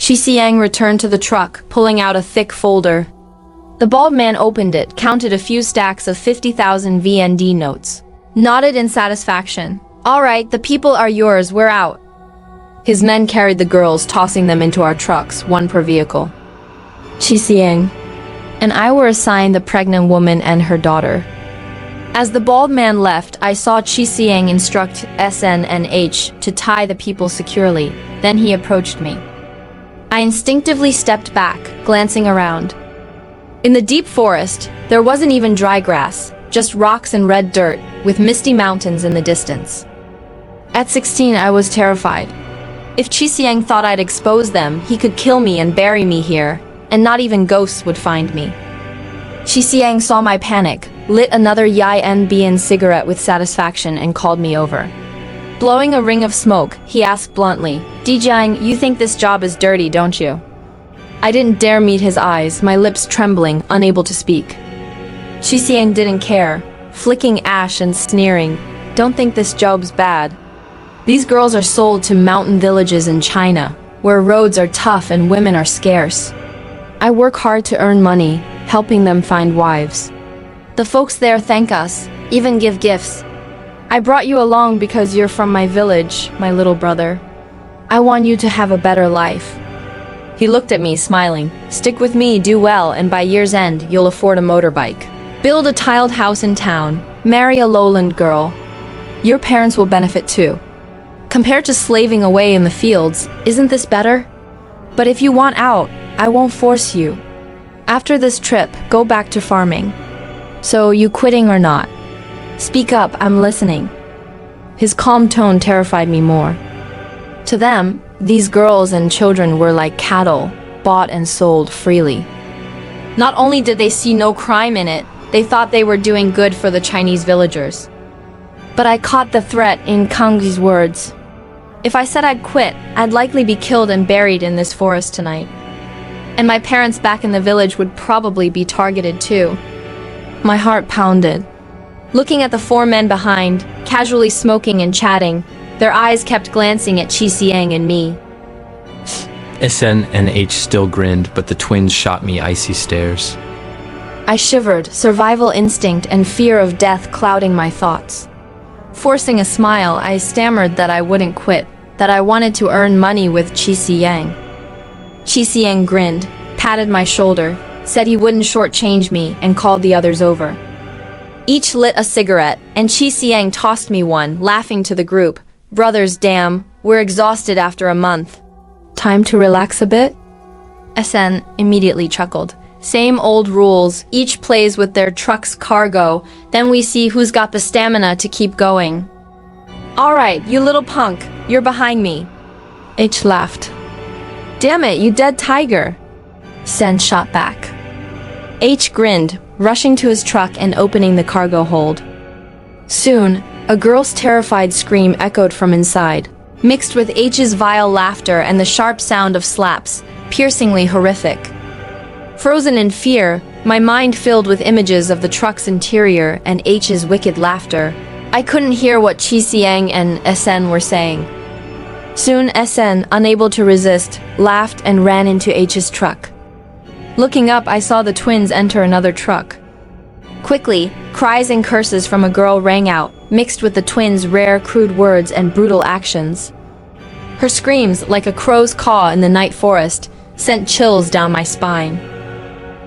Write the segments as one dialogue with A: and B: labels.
A: Xiang returned to the truck, pulling out a thick folder. The bald man opened it, counted a few stacks of 50,000 VND notes. Nodded in satisfaction. "All right, the people are yours, we're out." His men carried the girls, tossing them into our trucks, one per vehicle. Xiang and I were assigned the pregnant woman and her daughter. As the bald man left, I saw Xiang instruct SN and H to tie the people securely. Then he approached me. I instinctively stepped back, glancing around. In the deep forest, there wasn't even dry grass, just rocks and red dirt, with misty mountains in the distance. At 16, I was terrified. If Xiang thought I'd expose them, he could kill me and bury me here, and not even ghosts would find me. Xiang saw my panic, lit another YNBN cigarette with satisfaction and called me over. Blowing a ring of smoke, he asked bluntly, "Jiang, you think this job is dirty, don't you?" I didn't dare meet his eyes, my lips trembling, unable to speak. Xiang didn't care, flicking ash and sneering, "Don't think this job's bad. These girls are sold to mountain villages in China, where roads are tough and women are scarce. I work hard to earn money, helping them find wives. The folks there thank us, even give gifts. I brought you along because you're from my village, my little brother. I want you to have a better life." He looked at me, smiling. "Stick with me, do well, and by year's end, you'll afford a motorbike. Build a tiled house in town, marry a lowland girl. Your parents will benefit too. Compared to slaving away in the fields, isn't this better? But if you want out, I won't force you. After this trip, go back to farming. So, you quitting or not? Speak up, I'm listening." His calm tone terrified me more. To them, these girls and children were like cattle, bought and sold freely. Not only did they see no crime in it, they thought they were doing good for the Chinese villagers. But I caught the threat in Kang's words. If I said I'd quit, I'd likely be killed and buried in this forest tonight. And my parents back in the village would probably be targeted too. My heart pounded. Looking at the four men behind, casually smoking and chatting, their eyes kept glancing at Xiang and me.
B: SN and H still grinned, but the twins shot me icy stares.
A: I shivered, survival instinct and fear of death clouding my thoughts. Forcing a smile, I stammered that I wouldn't quit, that I wanted to earn money with Xiang. Xiang grinned, patted my shoulder, said he wouldn't shortchange me, and called the others over. Each lit a cigarette, and Xiang tossed me one, laughing to the group. "Brothers, damn, we're exhausted after a month. Time to relax a bit?" SN immediately chuckled. "Same old rules, each plays with their truck's cargo, then we see who's got the stamina to keep going." "All right, you little punk, you're behind me." H laughed. "Damn it, you dead tiger." Sen shot back. H grinned, rushing to his truck and opening the cargo hold. Soon, a girl's terrified scream echoed from inside, mixed with H's vile laughter and the sharp sound of slaps, piercingly horrific. Frozen in fear, my mind filled with images of the truck's interior and H's wicked laughter, I couldn't hear what Xiang and SN were saying. Soon SN, unable to resist, laughed and ran into H's truck. Looking up, I saw the twins enter another truck. Quickly, cries and curses from a girl rang out, mixed with the twins' rare, crude words and brutal actions. Her screams, like a crow's caw in the night forest, sent chills down my spine.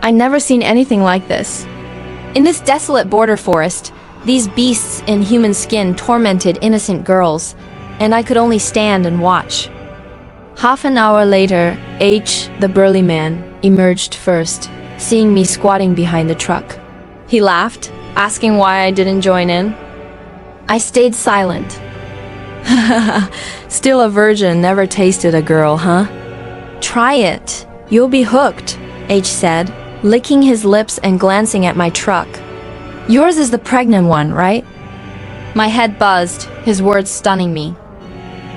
A: I'd never seen anything like this. In this desolate border forest, these beasts in human skin tormented innocent girls, and I could only stand and watch. Half an hour later, H, the burly man, emerged first, seeing me squatting behind the truck. He laughed, asking why I didn't join in. I stayed silent. "Still a virgin, never tasted a girl, huh? Try it. You'll be hooked," H said, licking his lips and glancing at my truck. "Yours is the pregnant one, right?" My head buzzed, his words stunning me.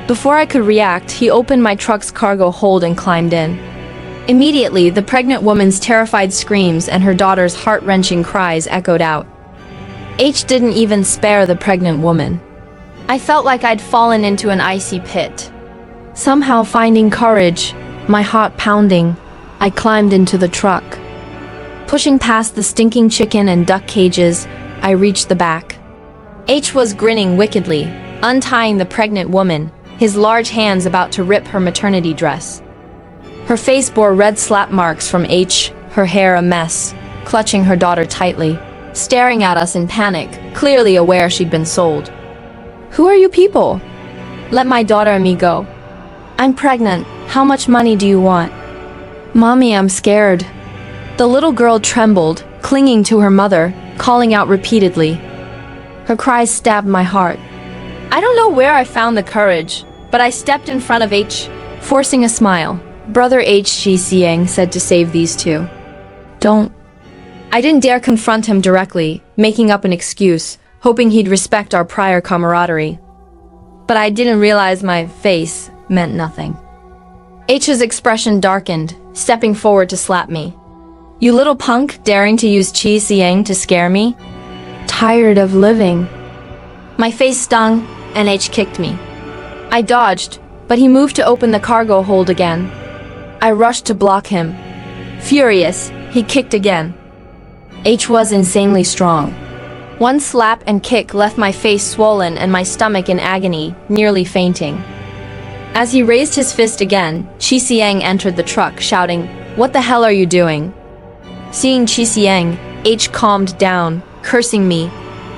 A: Before I could react, he opened my truck's cargo hold and climbed in. Immediately, the pregnant woman's terrified screams and her daughter's heart-wrenching cries echoed out. H didn't even spare the pregnant woman. I felt like I'd fallen into an icy pit. Somehow finding courage, My heart pounding, I climbed into the truck. Pushing past the stinking chicken and duck cages, I reached the back. H was grinning wickedly, untying the pregnant woman, his large hands about to rip her maternity dress. Her face bore red slap marks from H, her hair a mess, clutching her daughter tightly, staring at us in panic, clearly aware she'd been sold. "Who are you people? Let my daughter and me go. I'm pregnant. How much money do you want?" "Mommy, I'm scared." The little girl trembled, clinging to her mother, calling out repeatedly. Her cries stabbed my heart. I don't know where I found the courage, but I stepped in front of H, forcing a smile. "Brother H," Shi Xiang said to save these two. "Don't." I didn't dare confront him directly, making up an excuse, hoping he'd respect our prior camaraderie. But I didn't realize my face meant nothing. H's expression darkened, stepping forward to slap me. "You little punk, daring to use Qi Xiang to scare me? Tired of living." My face stung, and H kicked me. I dodged, but he moved to open the cargo hold again. I rushed to block him. Furious, he kicked again. H was insanely strong. One slap and kick left my face swollen and my stomach in agony, nearly fainting. As he raised his fist again, Qi Xiang entered the truck, shouting, "What the hell are you doing?" Seeing Qi Xiang, H calmed down, cursing me.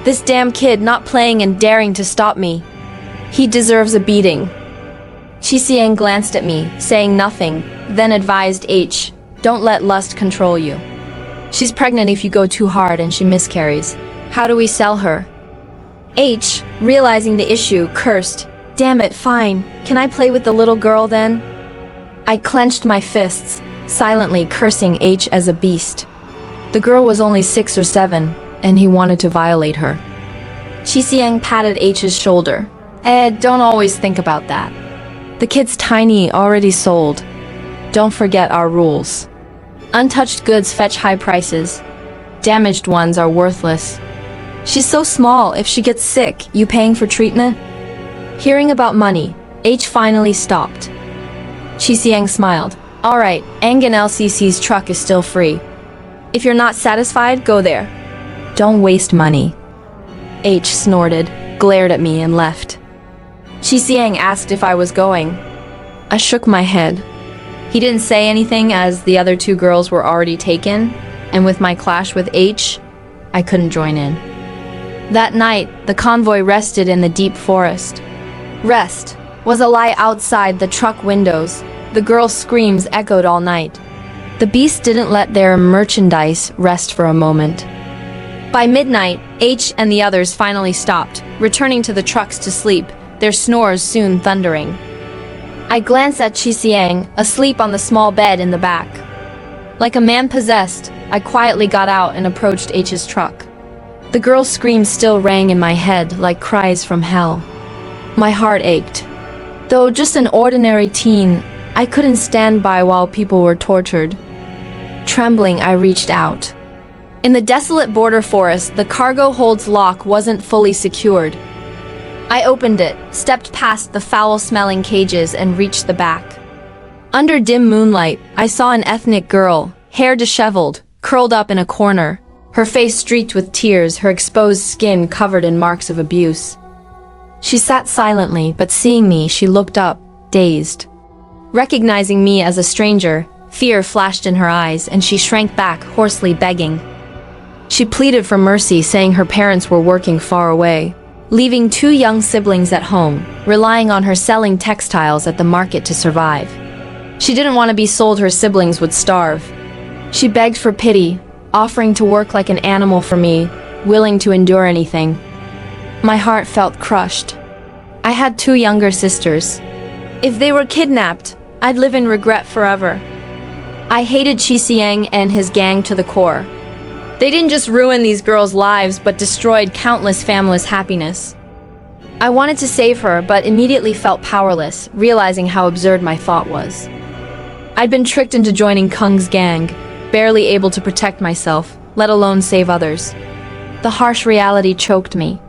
A: "This damn kid not playing and daring to stop me. He deserves a beating." Qi Xiang glanced at me, saying nothing, then advised H, "Don't let lust control you. She's pregnant if you go too hard and she miscarries. How do we sell her?" H, realizing the issue, cursed, "Damn it, fine. Can I play with the little girl then?" I clenched my fists, silently cursing H as a beast. The girl was only 6 or 7, and he wanted to violate her. Qi Xiang patted H's shoulder. Don't always think about that. The kid's tiny, already sold. Don't forget our rules. Untouched goods fetch high prices. Damaged ones are worthless. She's so small, if she gets sick, you paying for treatment?" Hearing about money, H finally stopped. Qi Xiang smiled. "All right, Angan LCC's truck is still free. If you're not satisfied, go there. Don't waste money." H snorted, glared at me and left. Qi Xiang asked if I was going. I shook my head. He didn't say anything as the other 2 girls were already taken, and with my clash with H, I couldn't join in. That night, the convoy rested in the deep forest. Rest was a lie outside the truck windows. The girls' screams echoed all night. The beasts didn't let their merchandise rest for a moment. By midnight, H and the others finally stopped, returning to the trucks to sleep, their snores soon thundering. I glanced at Qi Xiang, asleep on the small bed in the back. Like a man possessed, I quietly got out and approached H's truck. The girl's screams still rang in my head like cries from hell. My heart ached. Though just an ordinary teen, I couldn't stand by while people were tortured. Trembling, I reached out. In the desolate border forest, the cargo hold's lock wasn't fully secured. I opened it, stepped past the foul-smelling cages, and reached the back. Under dim moonlight, I saw an ethnic girl, hair disheveled, curled up in a corner, her face streaked with tears, her exposed skin covered in marks of abuse. She sat silently, but seeing me, she looked up, dazed. Recognizing me as a stranger, fear flashed in her eyes, and she shrank back, hoarsely begging. She pleaded for mercy, saying her parents were working far away, leaving 2 young siblings at home, relying on her selling textiles at the market to survive. She didn't want to be sold, her siblings would starve. She begged for pity, offering to work like an animal for me, willing to endure anything. My heart felt crushed. I had 2 younger sisters. If they were kidnapped, I'd live in regret forever. I hated Qi Xiang and his gang to the core. They didn't just ruin these girls' lives, but destroyed countless families' happiness. I wanted to save her, but immediately felt powerless, realizing how absurd my thought was. I'd been tricked into joining Kung's gang, barely able to protect myself, let alone save others. The harsh reality choked me.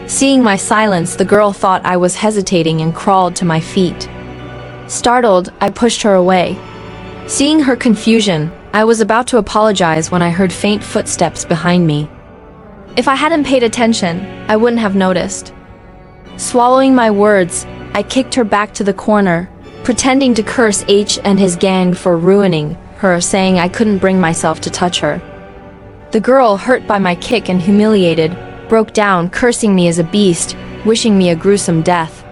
A: Seeing my silence, the girl thought I was hesitating and crawled to my feet. Startled, I pushed her away. Seeing her confusion, I was about to apologize when I heard faint footsteps behind me. If I hadn't paid attention, I wouldn't have noticed. Swallowing my words, I kicked her back to the corner, pretending to curse H and his gang for ruining her, saying I couldn't bring myself to touch her. The girl, hurt by my kick and humiliated, broke down, cursing me as a beast, wishing me a gruesome death.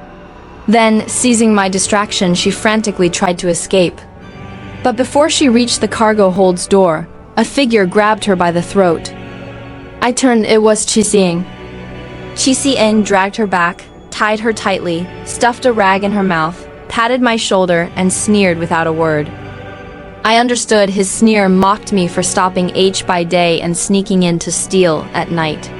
A: Then, seizing my distraction, she frantically tried to escape. But before she reached the cargo hold's door, a figure grabbed her by the throat. I turned. It was Chixing. Chixing dragged her back, tied her tightly, stuffed a rag in her mouth, patted my shoulder, and sneered without a word. I understood. His sneer mocked me for stopping H by day and sneaking in to steal at night.